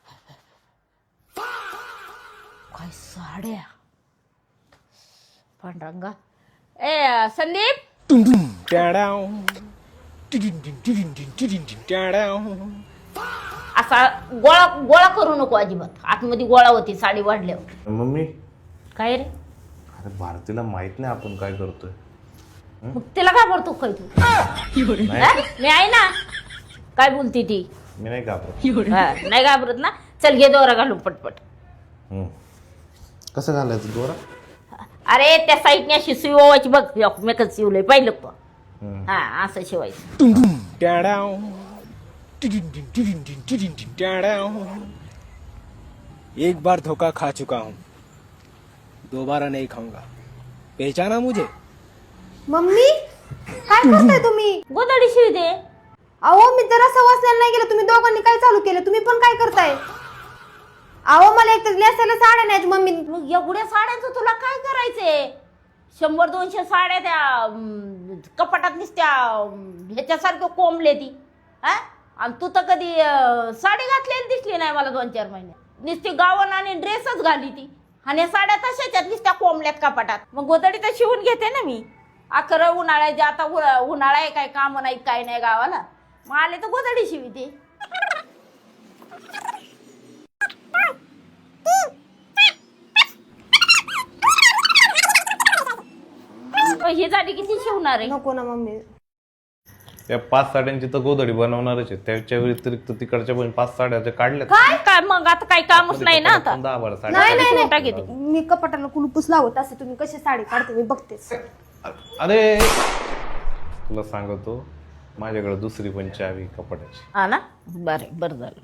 बापरे. काय साड्या पांडुरंगा. ए संदीप. असा गोळा गोळा करू नको अजिबात. आतमध्ये गोळा होती साडी वाढल्यावर. मम्मी काय रे अरे भारतीला माहित नाही आपण काय करतोय. मग तिला घाबरतो काय तू? मी आहे ना. काय बोलती ती? मी नाही घाबरत. नाही घाबरत ना. चल घे दोरा घालून पटपट. कसं घालायचं दोरा? अरे त्या साईडने अशी सुई ओवायची बघ. मेकच शिवलंय पाहिलं का? हा असं शिवायचं. एक बार धोखा खा चुका हूँ, दोबारा नहीं खाऊंगा. पहचाना मुझे? मम्मी काय करताय तुम्ही? गोदडी शिवी दे. अहो मी तर असं वाचल्याला नाही गेलं. तुम्ही दोघांनी काय चालू केलं? तुम्ही पण काय करताय? अहो मला एक तर नेसायला साड्या नाही मम्मी. मग एवढ्या साड्यांचं तुला काय करायचंय? 100-200 साड्या त्या कपाटात नुसत्या ह्याच्यासारखं कोंबले ती. आणि तू तर कधी साडी घातलेली दिसली नाही मला 2-4 महिने. नुसती गावन आणि ड्रेसच घाली ती. आणि साड्या तशाच्यात नुसत्या कोंबल्यात कपाटात. मग गोदडी तर शिवून घेते ना मी. अखरं उन्हाळ्याचे आता उन्हाळा आहे, काय काम नाही काय नाही गावाला. मग आले तर गोदडी शिवते. ही साडी किती शिवणार आहे? नको ना मम्मी. या 5 साड्यांची तर गोधडी बनवणारच आहे. त्याच्या व्यतिरिक्त तिकडच्या पण 5 साड्या त्या काढल्या. काय मग आता काही कामच नाही ना आता. 10-12 साड्या. नाही नाही शिवून टाकी ती. मी कपाटाला कुलूपच लावत असे. तुम्ही कशी साडी काढते मी बघतेच. अरे तुला सांगतो माझ्याकडे दुसरी पण चावी कपाटाची. हा ना. बरं झालं.